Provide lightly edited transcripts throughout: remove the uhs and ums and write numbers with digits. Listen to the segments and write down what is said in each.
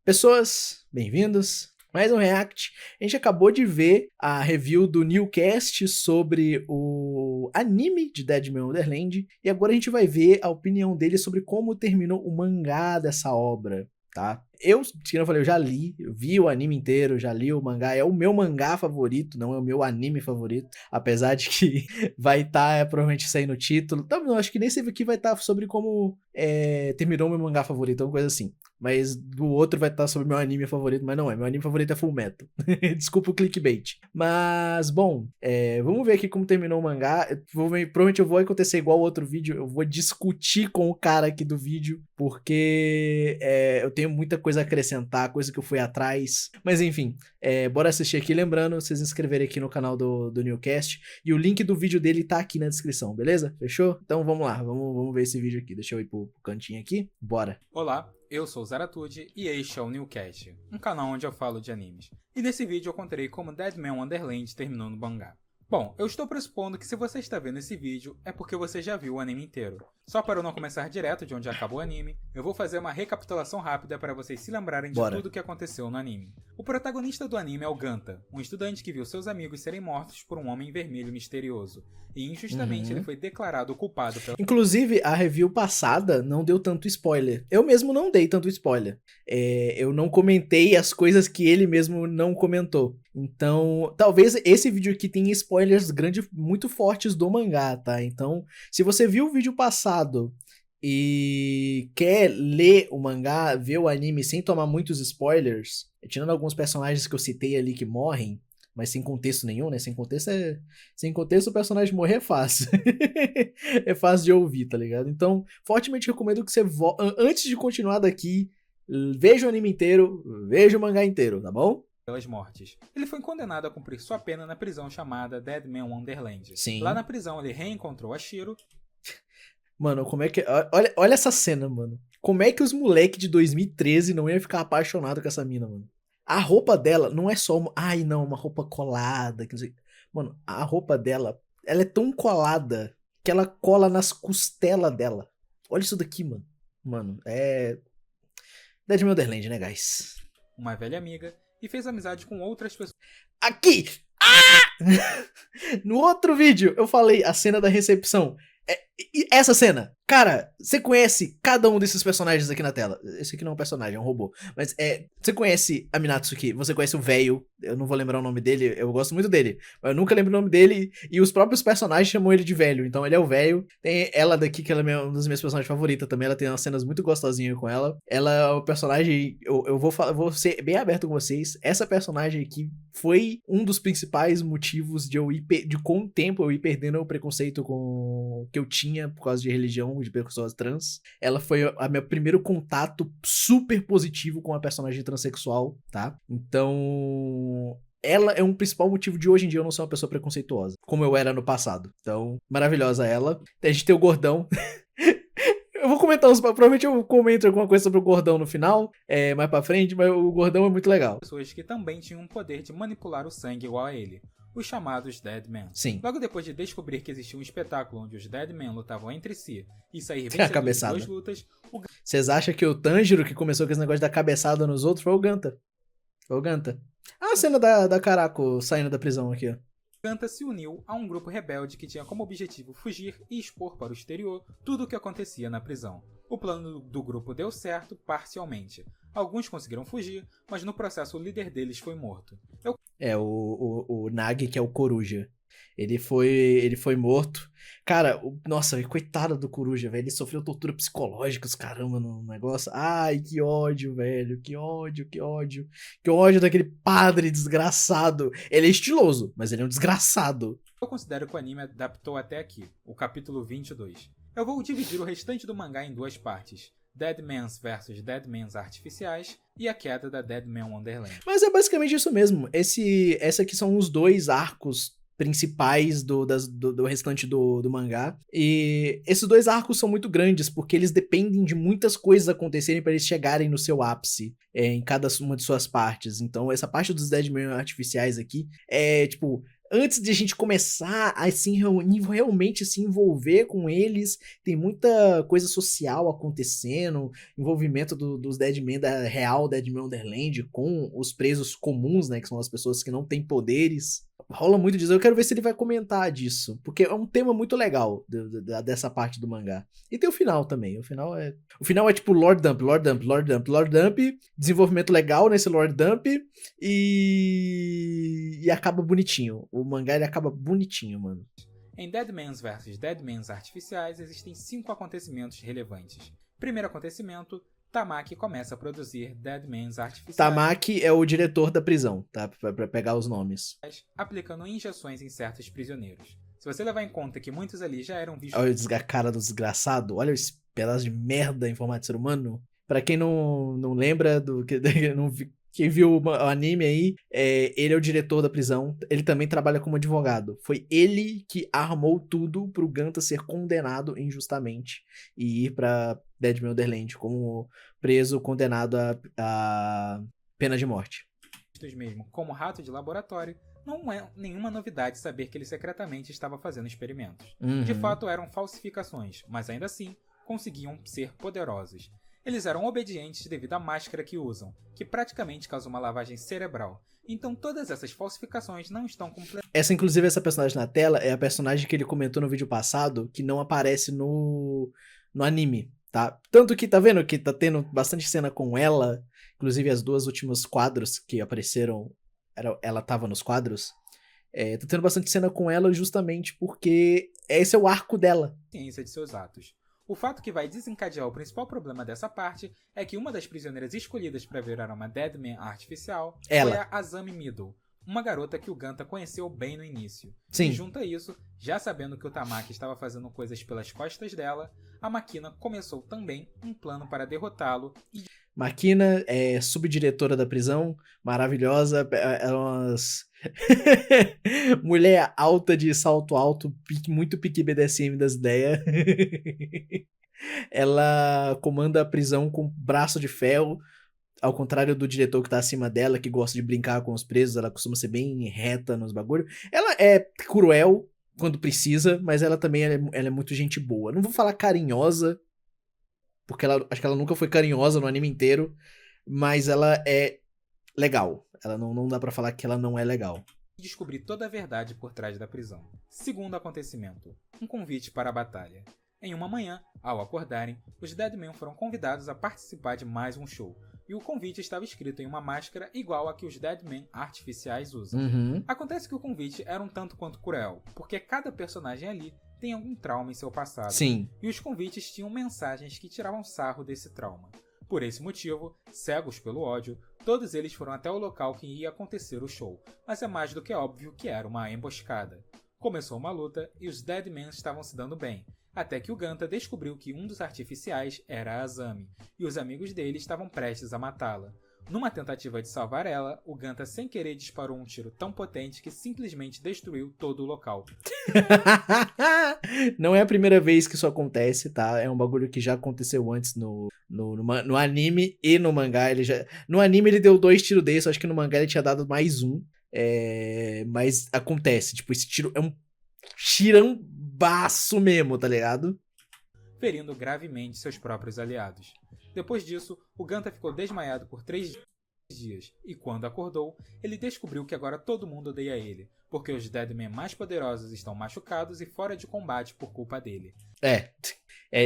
Pessoas, bem-vindos. Mais um React. A gente acabou de ver a review do Newcast sobre o anime de Deadman Wonderland e agora a gente vai ver a opinião dele sobre como terminou o mangá dessa obra, tá? Como eu falei, eu vi o anime inteiro, já li o mangá, é o meu mangá favorito, não é o meu anime favorito, apesar de que vai estar provavelmente saindo o título. Não, acho que nesse aqui vai estar sobre como terminou o meu mangá favorito, uma coisa assim. Mas do outro vai estar sobre meu anime favorito, mas não é. Meu anime favorito é Fullmetal. Desculpa o clickbait. Mas, bom, vamos ver aqui como terminou o mangá. Provavelmente eu vou acontecer igual o outro vídeo. Eu vou discutir com o cara aqui do vídeo, porque eu tenho muita coisa a acrescentar, coisa que eu fui atrás. Mas enfim, bora assistir aqui. Lembrando, vocês se inscreverem aqui no canal do Newcast. E o link do vídeo dele tá aqui na descrição, beleza? Fechou? Então vamos lá, vamos ver esse vídeo aqui. Deixa eu ir pro cantinho aqui. Bora. Olá, eu sou o Zaratude e este é o Newcast, um canal onde eu falo de animes. E nesse vídeo eu contarei como Deadman Wonderland terminou no mangá. Bom, eu estou pressupondo que se você está vendo esse vídeo é porque você já viu o anime inteiro. Só para eu não começar direto de onde acabou o anime, eu vou fazer uma recapitulação rápida para vocês se lembrarem de tudo o que aconteceu no anime. O protagonista do anime é o Ganta, um estudante que viu seus amigos serem mortos por um homem vermelho misterioso. E injustamente ele foi declarado culpado pela... Inclusive, a review passada não deu tanto spoiler. Eu mesmo não dei tanto spoiler. Eu não comentei as coisas que ele mesmo não comentou. Então, talvez esse vídeo aqui tenha spoilers grandes, muito fortes do mangá, tá? Então, se você viu o vídeo passado e quer ler o mangá, ver o anime sem tomar muitos spoilers, tirando alguns personagens que eu citei ali que morrem, mas sem contexto nenhum, né? Sem contexto o personagem morrer é fácil. É fácil de ouvir, tá ligado? Então, fortemente recomendo que você, antes de continuar daqui, veja o anime inteiro, veja o mangá inteiro, tá bom? Pelas mortes. Ele foi condenado a cumprir sua pena na prisão chamada Deadman Wonderland. Sim. Lá na prisão ele reencontrou a Shiro. Mano, como é que... Olha essa cena, mano. Como é que os moleques de 2013 não iam ficar apaixonados com essa mina, mano? A roupa dela não é só uma... Ai, não, uma roupa colada. Que não sei... Mano, a roupa dela, ela é tão colada que ela cola nas costelas dela. Olha isso daqui, mano. Mano, Deadman Wonderland, né, guys? Uma velha amiga. E fez amizade com outras pessoas. Aqui! Ah! No outro vídeo, eu falei a cena da recepção. Essa cena, cara, você conhece cada um desses personagens aqui na tela. Esse aqui não é um personagem, é um robô. Mas você conhece a Minatsuki, você conhece o velho. Eu não vou lembrar o nome dele, eu gosto muito dele. Mas eu nunca lembro o nome dele. E os próprios personagens chamam ele de velho. Então ele é o velho. Tem ela daqui, que ela é uma das minhas personagens favoritas também. Ela tem umas cenas muito gostosinhas com ela. Ela é o personagem. Eu vou ser bem aberto com vocês. Essa personagem aqui foi um dos principais motivos de com o tempo eu ir perdendo o preconceito que eu tinha por causa de religião, de pessoas trans. Ela foi o meu primeiro contato super positivo com a personagem transexual, tá? Então, ela é um principal motivo de hoje em dia eu não ser uma pessoa preconceituosa, como eu era no passado. Então, maravilhosa ela. A gente tem o Gordão. Eu vou comentar provavelmente eu comento alguma coisa sobre o Gordão no final, mais pra frente, mas o Gordão é muito legal. Pessoas que também tinham o poder de manipular o sangue igual a ele. Os chamados Deadmen. Sim. Logo depois de descobrir que existia um espetáculo onde os Deadmen lutavam entre si e sair Tem a vencedores de cabeçada. duas lutas, Vocês acham que o Tanjiro que começou com esse negócio da cabeçada nos outros foi o Ganta? Foi o Ganta. Ah, a cena da Karako saindo da prisão aqui, ó. Ganta se uniu a um grupo rebelde que tinha como objetivo fugir e expor para o exterior tudo o que acontecia na prisão. O plano do grupo deu certo parcialmente. Alguns conseguiram fugir, mas no processo o líder deles foi morto. O Nagi, que é o Coruja. Ele foi morto. Cara, nossa, coitado do Coruja, velho. Ele sofreu tortura psicológica, os caramba, no negócio. Ai, que ódio, velho. Que ódio, que ódio. Que ódio daquele padre desgraçado. Ele é estiloso, mas ele é um desgraçado. Eu considero que o anime adaptou até aqui, o capítulo 22. Eu vou dividir o restante do mangá em duas partes. Deadmans vs Deadmans artificiais e a queda da Deadman Wonderland. Mas é basicamente isso mesmo. Essa aqui são os dois arcos principais do restante do mangá. E esses dois arcos são muito grandes, porque eles dependem de muitas coisas acontecerem para eles chegarem no seu ápice em cada uma de suas partes. Então, essa parte dos Deadman artificiais aqui é, tipo... antes de a gente começar a assim, realmente se envolver com eles, tem muita coisa social acontecendo, envolvimento dos Deadmen da real Deadman Wonderland com os presos comuns, né, que são as pessoas que não têm poderes. Rola muito disso. Eu quero ver se ele vai comentar disso, porque é um tema muito legal dessa parte do mangá. E tem o final também. O final é tipo Lord Dump, Lord Dump, Lord Dump, Lord Dump, desenvolvimento legal nesse Lord Dump e acaba bonitinho. O mangá ele acaba bonitinho, mano. Em Deadmans vs Deadmans artificiais existem 5 acontecimentos relevantes. Primeiro acontecimento, Tamaki começa a produzir Deadmans artificiais. Tamaki é o diretor da prisão, tá? Pra pegar os nomes. Aplicando injeções em certos prisioneiros. Se você levar em conta que muitos ali já eram vistos... Olha a cara do desgraçado. Olha esse pedaço de merda em formato de ser humano. Pra quem não lembra do que... Quem viu o anime aí, ele é o diretor da prisão. Ele também trabalha como advogado. Foi ele que armou tudo pro Ganta ser condenado injustamente e ir pra Deadman Wonderland como preso condenado a pena de morte. Mesmo como rato de laboratório, não é nenhuma novidade saber que ele secretamente estava fazendo experimentos. Uhum. De fato, eram falsificações, mas ainda assim conseguiam ser poderosos. Eles eram obedientes devido à máscara que usam, que praticamente causa uma lavagem cerebral. Então todas essas falsificações não estão completas. Essa personagem na tela é a personagem que ele comentou no vídeo passado, que não aparece no anime, tá? Tanto que, tá vendo que tá tendo bastante cena com ela, inclusive as 2 últimos quadros que apareceram, ela tava nos quadros, tá tendo bastante cena com ela justamente porque esse é o arco dela. Ciência de seus atos. O fato que vai desencadear o principal problema dessa parte é que uma das prisioneiras escolhidas para virar uma Deadman artificial foi a Azami Middle, uma garota que o Ganta conheceu bem no início. Sim. E junto a isso, já sabendo que o Tamaki estava fazendo coisas pelas costas dela, a Makina começou também um plano para derrotá-lo e... Makina é subdiretora da prisão, maravilhosa, é umas... mulher alta de salto alto, muito pique BDSM das ideias. Ela comanda a prisão com braço de ferro, ao contrário do diretor que tá acima dela, que gosta de brincar com os presos, ela costuma ser bem reta nos bagulhos. Ela é cruel quando precisa, mas ela também ela é muito gente boa. Não vou falar carinhosa, porque acho que ela nunca foi carinhosa no anime inteiro, mas ela é legal. Ela não dá pra falar que ela não é legal. Descobrir toda a verdade por trás da prisão. Segundo acontecimento, um convite para a batalha. Em uma manhã, ao acordarem, os Deadmen foram convidados a participar de mais um show, e o convite estava escrito em uma máscara igual a que os Deadmen artificiais usam. Uhum. Acontece que o convite era um tanto quanto cruel, porque cada personagem ali tem algum trauma em seu passado. Sim. E os convites tinham mensagens que tiravam sarro desse trauma. Por esse motivo, cegos pelo ódio, todos eles foram até o local que ia acontecer o show, mas é mais do que óbvio que era uma emboscada. Começou uma luta e os Deadmen estavam se dando bem, até que o Ganta descobriu que um dos artificiais era a Azami, e os amigos dele estavam prestes a matá-la. Numa tentativa de salvar ela, o Ganta sem querer disparou um tiro tão potente que simplesmente destruiu todo o local. Não é a primeira vez que isso acontece, tá? É um bagulho que já aconteceu antes no anime e no mangá. No anime ele deu 2 tiros desses, acho que no mangá ele tinha dado mais um. Mas acontece, tipo, esse tiro é um tirambaço mesmo, tá ligado? Ferindo gravemente seus próprios aliados. Depois disso, o Ganta ficou desmaiado por 3 dias, e quando acordou, ele descobriu que agora todo mundo odeia ele, porque os Deadmen mais poderosos estão machucados e fora de combate por culpa dele.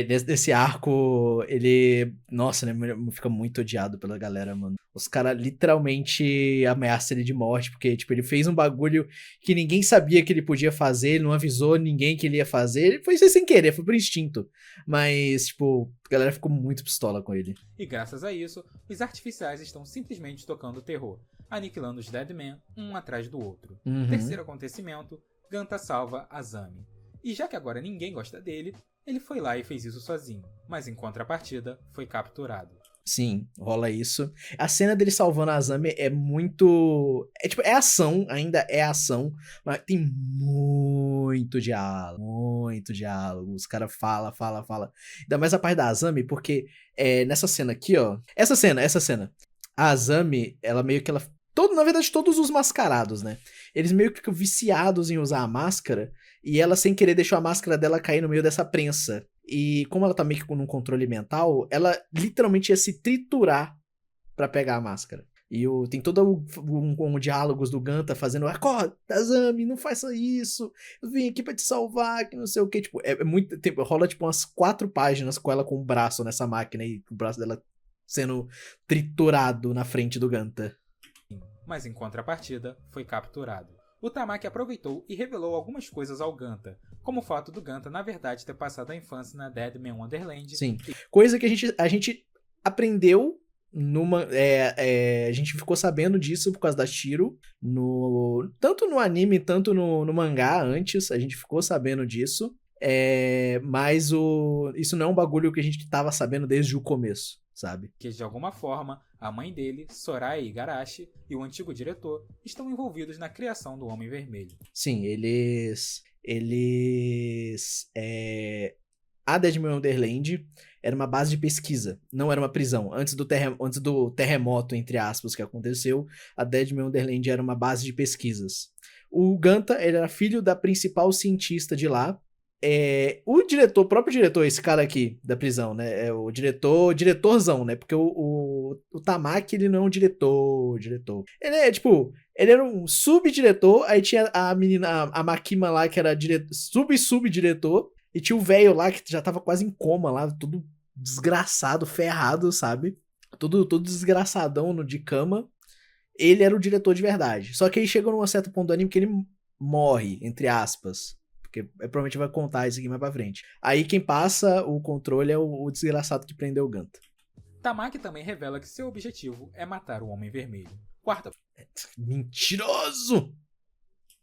Nesse arco, ele... Nossa, né? Fica muito odiado pela galera, mano. Os caras literalmente ameaçam ele de morte, porque, tipo, ele fez um bagulho que ninguém sabia que ele podia fazer, ele não avisou ninguém que ele ia fazer, ele foi sem querer, foi por instinto. Mas, tipo, a galera ficou muito pistola com ele. E graças a isso, os artificiais estão simplesmente tocando terror, aniquilando os Deadmen um atrás do outro. Uhum. Terceiro acontecimento, Ganta salva Azami. E já que agora ninguém gosta dele, ele foi lá e fez isso sozinho, mas em contrapartida, foi capturado. Sim, rola isso. A cena dele salvando a Azami é muito... É ação, ainda é ação, mas tem muito diálogo. Os caras falam. Ainda mais a parte da Azami, porque nessa cena aqui, ó... Essa cena. A Azami, ela meio que ela Na verdade, todos os mascarados, né? Eles meio que ficam viciados em usar a máscara, e ela, sem querer, deixou a máscara dela cair no meio dessa prensa. E como ela tá meio que com um controle mental, ela literalmente ia se triturar pra pegar a máscara. E tem todo um diálogos do Ganta fazendo: acorda, Azami, não faça isso, eu vim aqui pra te salvar, que não sei o que. Tipo, é muito tempo, rola tipo umas 4 páginas com ela com o braço nessa máquina e o braço dela sendo triturado na frente do Ganta. Mas em contrapartida, foi capturado. O Tamaki aproveitou e revelou algumas coisas ao Ganta, como o fato do Ganta na verdade ter passado a infância na Deadman Wonderland. Sim, coisa que a gente aprendeu a gente ficou sabendo disso por causa da Shiro, tanto no anime, tanto no mangá antes, a gente ficou sabendo disso, mas isso não é um bagulho que a gente tava sabendo desde o começo, sabe? Que de alguma forma, a mãe dele, Soraya Igarashi, e o antigo diretor estão envolvidos na criação do Homem Vermelho. Sim, a Deadman Wonderland era uma base de pesquisa, não era uma prisão. Antes do terremoto, entre aspas, que aconteceu, a Deadman Wonderland era uma base de pesquisas. O Ganta, ele era filho da principal cientista de lá. O próprio diretor, esse cara aqui da prisão, né? É o diretorzão, né? Porque o Tamaki, ele não é um diretor. Ele é, tipo, ele era um subdiretor, aí tinha a menina, a Makima lá, que era subdiretor, e tinha o velho lá, que já tava quase em coma lá, todo desgraçado, ferrado, sabe? Todo desgraçadão de cama. Ele era o diretor de verdade. Só que aí chegou num certo ponto do anime que ele morre, entre aspas. Porque provavelmente vai contar isso aqui mais pra frente. Aí quem passa o controle é o desgraçado que prendeu o Ganta. Tamaki também revela que seu objetivo é matar o Homem Vermelho. Quarta. Mentiroso!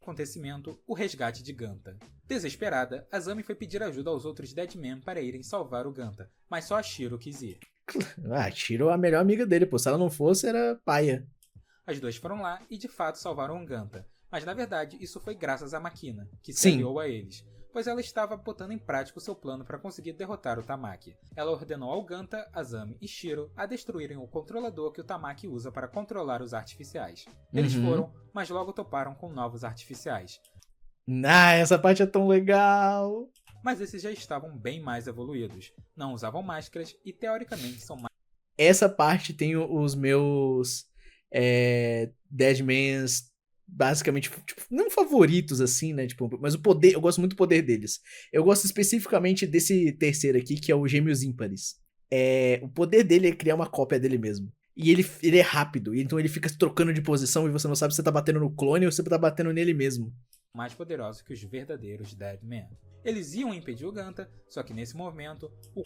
Acontecimento, o resgate de Ganta. Desesperada, Azami foi pedir ajuda aos outros Deadmen para irem salvar o Ganta, mas só a Shiro quis ir. A Shiro é a melhor amiga dele, pô. Se ela não fosse, era paia. As duas foram lá e de fato salvaram o Ganta, mas na verdade isso foi graças à Makina, que se Sim. aliou a eles, pois ela estava botando em prática o seu plano para conseguir derrotar o Tamaki. Ela ordenou ao Ganta, Azami e Shiro a destruírem o controlador que o Tamaki usa para controlar os artificiais. Eles foram, mas logo toparam com novos artificiais. Essa parte é tão legal! Mas esses já estavam bem mais evoluídos, não usavam máscaras e teoricamente são mais... Essa parte tem os meus Deadmans basicamente, tipo, não favoritos assim, né, tipo, mas o poder, eu gosto muito do poder deles. Eu gosto especificamente desse terceiro aqui, que é o Gêmeos Ímpares. O poder dele é criar uma cópia dele mesmo. E ele é rápido, então ele fica trocando de posição e você não sabe se você tá batendo no clone ou se você tá batendo nele mesmo. Mais poderosos que os verdadeiros Deadmen. Eles iam impedir o Ganta, só que nesse momento, o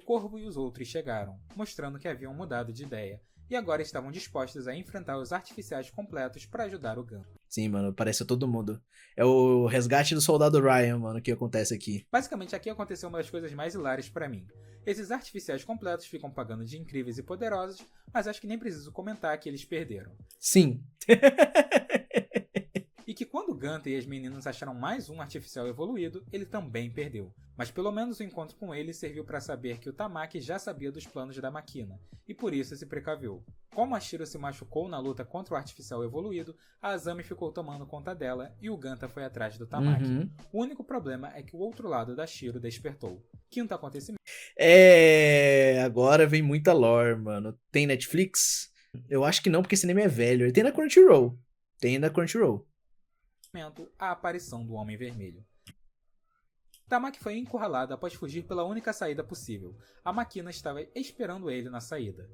Corvo e os outros chegaram, mostrando que haviam mudado de ideia, e agora estavam dispostos a enfrentar os artificiais completos para ajudar o Ganta. Sim, mano, parece todo mundo. É o resgate do soldado Ryan, mano, que acontece aqui. Basicamente, aqui aconteceu uma das coisas mais hilárias pra mim. Esses artificiais completos ficam pagando de incríveis e poderosos, mas acho que nem preciso comentar que eles perderam. Sim. E que quando o Ganta e as meninas acharam mais um artificial evoluído, ele também perdeu. Mas pelo menos o encontro com ele serviu para saber que o Tamaki já sabia dos planos da Makina, e por isso se precaveu. Como a Shiro se machucou na luta contra o artificial evoluído, a Azami ficou tomando conta dela e o Ganta foi atrás do Tamaki. O único problema é que o outro lado da Shiro despertou. Quinto acontecimento. Agora vem muita lore, mano. Tem Netflix? Eu acho que não, porque esse anime é velho. Ele tem na Crunchyroll. A aparição do Homem Vermelho. Tamaki foi encurralado após fugir pela única saída possível. A Makina estava esperando ele na saída.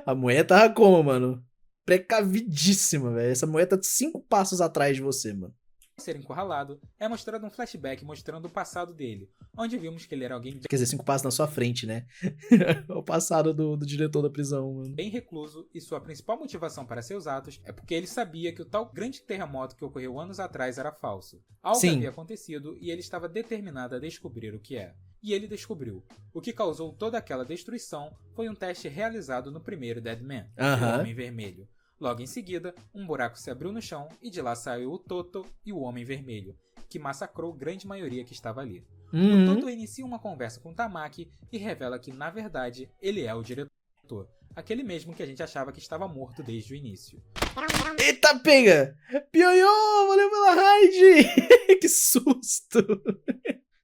A mulher tava como, mano? Precavidíssima, velho. Essa mulher tá 5 passos atrás de você, mano. Ser encurralado, é mostrado um flashback mostrando o passado dele, onde vimos que ele era alguém Quer dizer, 5 passos na sua frente, né? O passado do diretor da prisão, mano. Bem recluso, e sua principal motivação para seus atos é porque ele sabia que o tal grande terremoto que ocorreu anos atrás era falso. Algo havia acontecido e ele estava determinado a descobrir o que é. E ele descobriu. O que causou toda aquela destruição foi um teste realizado no primeiro Deadman, o Homem Vermelho. Logo em seguida, um buraco se abriu no chão e de lá saiu o Toto e o Homem Vermelho, que massacrou grande maioria que estava ali. O Toto inicia uma conversa com Tamaki e revela que, na verdade, ele é o diretor. aquele mesmo que a gente achava que estava morto desde o início. Eita, pega! Pioiô, valeu pela raid! Que susto!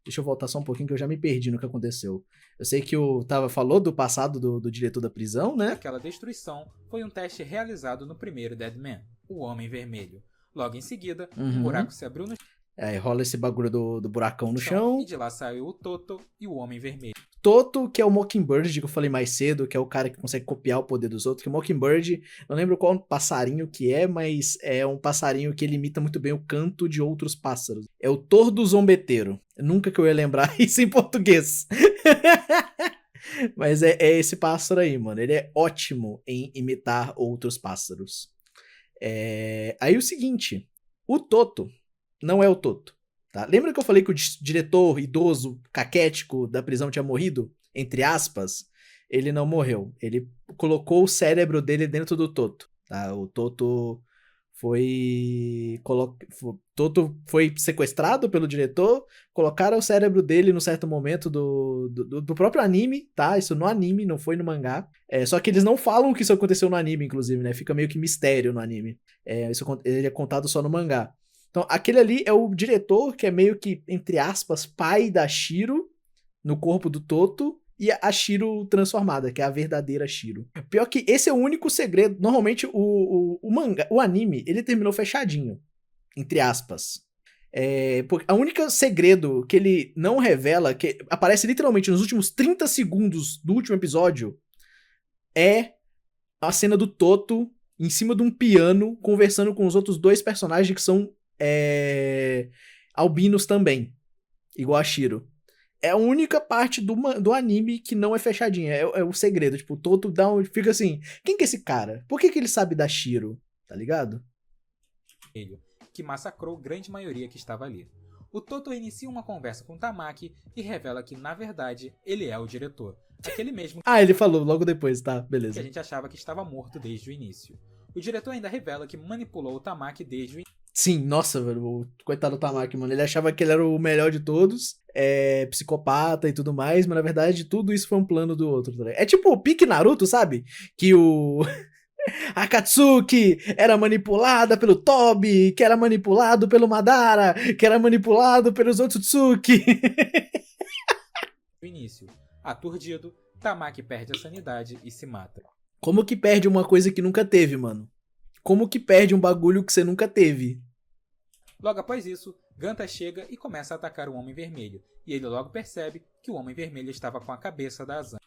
Deixa eu voltar só um pouquinho que eu já me perdi no que aconteceu. Eu sei que o Tava falou do passado do diretor da prisão, né? Aquela destruição foi um teste realizado no primeiro Deadman, o Homem Vermelho. Logo em seguida, um buraco se abriu no Aí rola esse bagulho do buracão no chão. E de lá saiu o Toto e o Homem Vermelho. Toto, que é o Mockingbird, que eu falei mais cedo, que é o cara que consegue copiar o poder dos outros, que o Mockingbird, não lembro qual passarinho que é, mas é um passarinho que ele imita muito bem o canto de outros pássaros. É o tordo zombeteiro. Nunca que eu ia lembrar isso em português. Mas é esse pássaro aí, mano. Ele é ótimo em imitar outros pássaros. Aí o seguinte, o Toto não é o Toto. Tá? Lembra que eu falei que o diretor idoso, caquético da prisão tinha morrido? Entre aspas, ele não morreu. Ele colocou o cérebro dele dentro do Toto. Tá? O Toto Toto foi sequestrado pelo diretor, colocaram o cérebro dele no certo momento do próprio anime, tá? Isso no anime, não foi no mangá. Só que eles não falam que isso aconteceu no anime, inclusive, né? Fica meio que mistério no anime. Ele é contado só no mangá. Então, aquele ali é o diretor, que é meio que, entre aspas, pai da Shiro, no corpo do Toto, e a Shiro transformada, que é a verdadeira Shiro. Pior que esse é o único segredo. Normalmente, o anime, ele terminou fechadinho, entre aspas. O único segredo que ele não revela, que aparece literalmente nos últimos 30 segundos do último episódio, é a cena do Toto em cima de um piano, conversando com os outros dois personagens que são albinos também, igual a Shiro. É a única parte do anime que não é fechadinha, é o segredo, tipo, o Toto fica assim, quem que é esse cara? Por que ele sabe da Shiro? Tá ligado? Que massacrou a grande maioria que estava ali. O Toto inicia uma conversa com Tamaki e revela que, na verdade, ele é o diretor. Aquele mesmo ele falou logo depois, tá, beleza. que a gente achava que estava morto desde o início. O diretor ainda revela que manipulou o Tamaki desde o início. Sim, nossa, velho, o coitado do Tamaki, mano, ele achava que ele era o melhor de todos, psicopata e tudo mais, mas na verdade tudo isso foi um plano do outro, tá ligado? É tipo o pique Naruto, sabe? Que o Akatsuki era manipulada pelo Tobi, que era manipulado pelo Madara, que era manipulado pelos Otsutsuki. No início, aturdido, Tamaki perde a sanidade e se mata. Como que perde uma coisa que nunca teve, mano? Como que perde um bagulho que você nunca teve? Logo após isso, Ganta chega e começa a atacar o Homem Vermelho, e ele logo percebe que o Homem Vermelho estava com a cabeça da Azami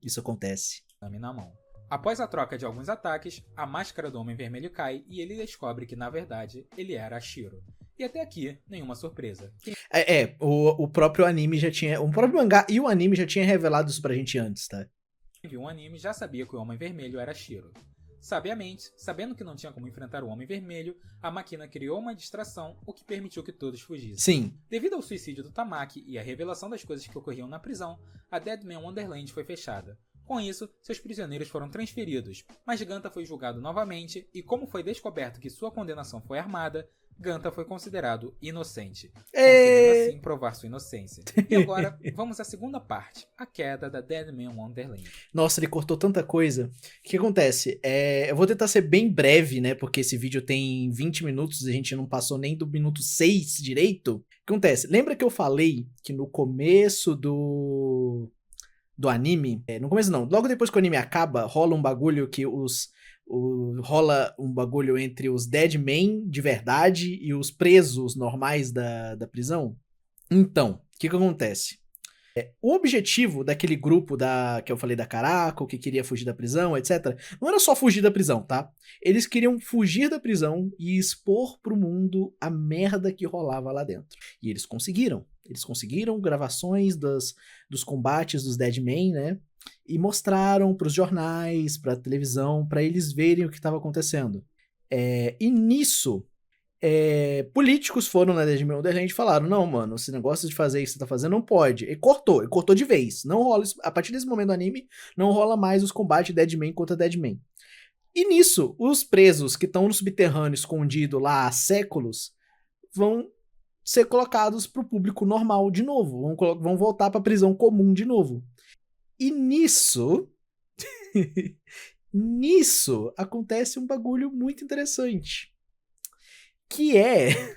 isso acontece. na mão. Após a troca de alguns ataques, a máscara do Homem Vermelho cai e ele descobre que, na verdade, ele era a Shiro. E até aqui, nenhuma surpresa. O próprio anime já tinha... O próprio mangá e o anime já tinha revelado isso pra gente antes, tá? Quem viu um anime já sabia que o Homem Vermelho era Shiro. Sabiamente, sabendo que não tinha como enfrentar o Homem Vermelho, a máquina criou uma distração, o que permitiu que todos fugissem. Sim. Devido ao suicídio do Tamaki e à revelação das coisas que ocorriam na prisão, a Deadman Wonderland foi fechada. Com isso, seus prisioneiros foram transferidos, mas Ganta foi julgado novamente e, como foi descoberto que sua condenação foi armada, Ganta foi considerado inocente, conseguindo assim provar sua inocência. E agora, vamos à segunda parte, a queda da Deadman Wonderland. Nossa, ele cortou tanta coisa. O que acontece? Eu vou tentar ser bem breve, né? Porque esse vídeo tem 20 minutos e a gente não passou nem do minuto 6 direito. O que acontece? Lembra que eu falei que no começo do anime... no começo não, logo depois que o anime acaba, rola um bagulho que rola um bagulho entre os Deadman de verdade e os presos normais da prisão? Então, o que acontece? O objetivo daquele grupo que eu falei da Caraco, que queria fugir da prisão, etc., não era só fugir da prisão, tá? Eles queriam fugir da prisão e expor pro mundo a merda que rolava lá dentro. E eles conseguiram. Eles conseguiram gravações dos combates dos Deadman, né? E mostraram pros jornais, pra televisão, pra eles verem o que estava acontecendo. E nisso... políticos foram na Deadman Wonderland e falaram, não, mano, esse negócio de fazer isso que você tá fazendo não pode. Ele cortou de vez. Não rola isso, a partir desse momento do anime, não rola mais os combates Deadman contra Deadman. E nisso, os presos que estão no subterrâneo escondido lá há séculos vão ser colocados pro público normal de novo. Vão voltar pra prisão comum de novo. E nisso... nisso acontece um bagulho muito interessante. Que é...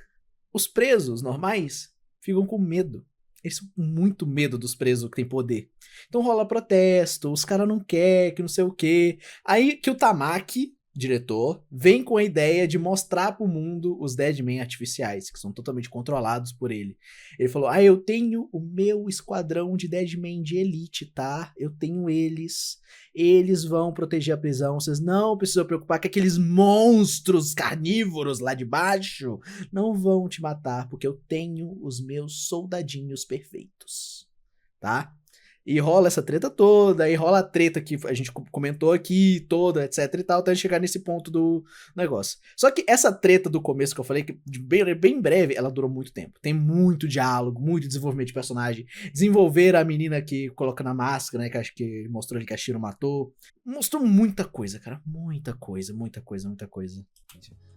os presos normais ficam com medo. Eles ficam com muito medo dos presos que têm poder. Então rola protesto, os caras não querem, que não sei o quê. Aí que o Tamaki, diretor, vem com a ideia de mostrar pro mundo os Deadmen artificiais, que são totalmente controlados por ele. Ele falou, eu tenho o meu esquadrão de Deadmen de elite, tá? Eu tenho eles. Eles vão proteger a prisão. Vocês não precisam preocupar que aqueles monstros carnívoros lá de baixo não vão te matar, porque eu tenho os meus soldadinhos perfeitos, tá? E rola essa treta toda, aí rola a treta que a gente comentou aqui, toda, etc e tal, até chegar nesse ponto do negócio. Só que essa treta do começo que eu falei, que bem breve, ela durou muito tempo. Tem muito diálogo, muito desenvolvimento de personagem. Desenvolver a menina que coloca na máscara, né, que acho que mostrou ali que a Shiro matou. Mostrou muita coisa, cara. Muita coisa.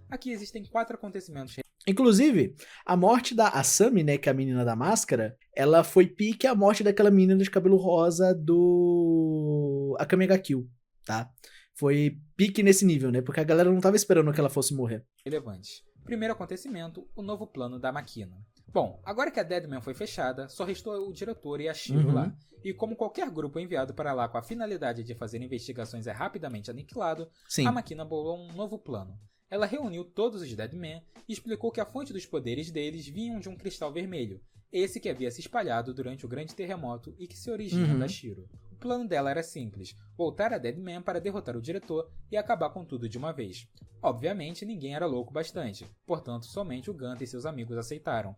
Aqui existem 4 acontecimentos. Inclusive, a morte da Asami, né, que é a menina da máscara, ela foi pique a morte daquela menina de cabelo rosa do Akame ga Kill, tá? Foi pique nesse nível, né, porque a galera não tava esperando que ela fosse morrer. Relevantes. Primeiro acontecimento, o novo plano da Makina. Bom, agora que a Deadman foi fechada, só restou o diretor e a Shiro lá. E como qualquer grupo enviado para lá com a finalidade de fazer investigações é rapidamente aniquilado, Sim. A Makina bolou um novo plano. Ela reuniu todos os Deadmen e explicou que a fonte dos poderes deles vinham de um cristal vermelho, esse que havia se espalhado durante o grande terremoto e que se origina da Shiro. O plano dela era simples, voltar a Deadman para derrotar o diretor e acabar com tudo de uma vez. Obviamente, ninguém era louco bastante, portanto, somente o Ganta e seus amigos aceitaram.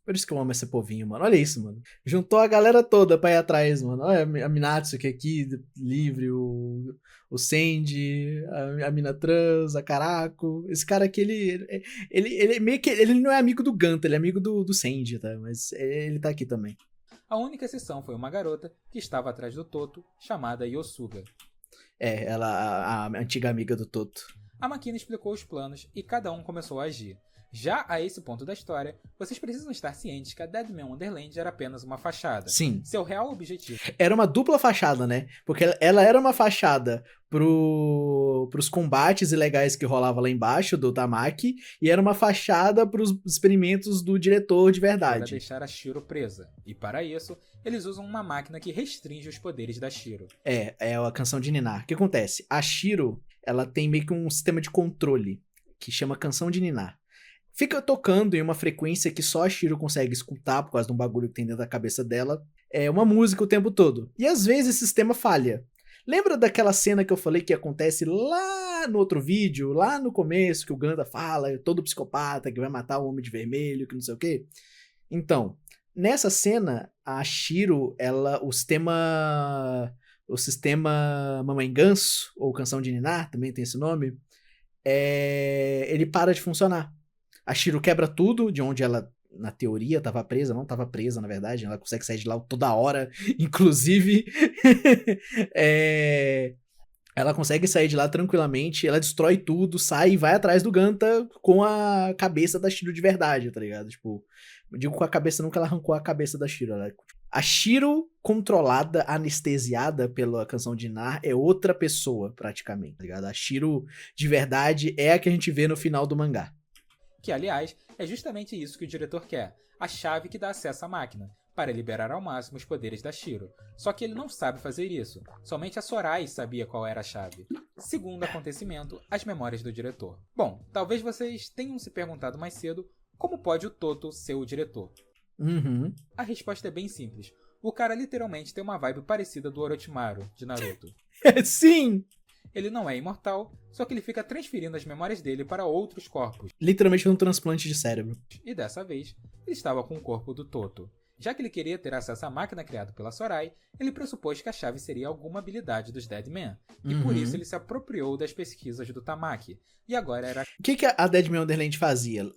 Por isso que eu amo esse povinho, mano. Olha isso, mano. Juntou a galera toda pra ir atrás, mano. Olha a Minatsuki aqui, livre, o Sandy, a mina trans, a Karako. Esse cara aqui, ele meio que... Ele não é amigo do Ganta, ele é amigo do Sandy, tá? Mas ele tá aqui também. A única exceção foi uma garota que estava atrás do Toto, chamada Yosuga. Ela, a antiga amiga do Toto. A Makina explicou os planos e cada um começou a agir. Já a esse ponto da história, vocês precisam estar cientes que a Deadman Wonderland era apenas uma fachada. Sim. Seu real objetivo... Era uma dupla fachada, né? Porque ela era uma fachada pros combates ilegais que rolava lá embaixo do Tamaki, e era uma fachada pros experimentos do diretor de verdade. Para deixar a Shiro presa. E para isso, eles usam uma máquina que restringe os poderes da Shiro. É a canção de Ninar. O que acontece? A Shiro, ela tem meio que um sistema de controle, que chama canção de Ninar. Fica tocando em uma frequência que só a Shiro consegue escutar por causa de um bagulho que tem dentro da cabeça dela. É uma música o tempo todo. E às vezes esse sistema falha. Lembra daquela cena que eu falei que acontece lá no outro vídeo, lá no começo, que o Ganda fala, todo psicopata que vai matar o Homem de Vermelho, que não sei o quê? Então, nessa cena, a Shiro, o sistema Mamãe Ganso, ou Canção de Ninar, também tem esse nome, ele para de funcionar. A Shiro quebra tudo de onde ela, na teoria, tava presa. Não tava presa, na verdade. Ela consegue sair de lá toda hora, inclusive. Ela consegue sair de lá tranquilamente. Ela destrói tudo, sai e vai atrás do Ganta com a cabeça da Shiro de verdade, tá ligado? Tipo, eu digo com a cabeça, não que ela arrancou a cabeça da Shiro. A Shiro, controlada, anestesiada pela canção de Nar, é outra pessoa, praticamente, tá ligado? A Shiro de verdade é a que a gente vê no final do mangá. Que, aliás, é justamente isso que o diretor quer, a chave que dá acesso à máquina, para liberar ao máximo os poderes da Shiro. Só que ele não sabe fazer isso, somente a Sorai sabia qual era a chave. Segundo acontecimento, as memórias do diretor. Bom, talvez vocês tenham se perguntado mais cedo, como pode o Toto ser o diretor? A resposta é bem simples. O cara literalmente tem uma vibe parecida do Orochimaru, de Naruto. Sim! Ele não é imortal, só que ele fica transferindo as memórias dele para outros corpos. Literalmente um transplante de cérebro. E dessa vez, ele estava com o corpo do Toto. Já que ele queria ter acesso à máquina criada pela Sorai, ele pressupôs que a chave seria alguma habilidade dos Deadmen. E por isso ele se apropriou das pesquisas do Tamaki. E agora era... O que a Deadman Wonderland fazia?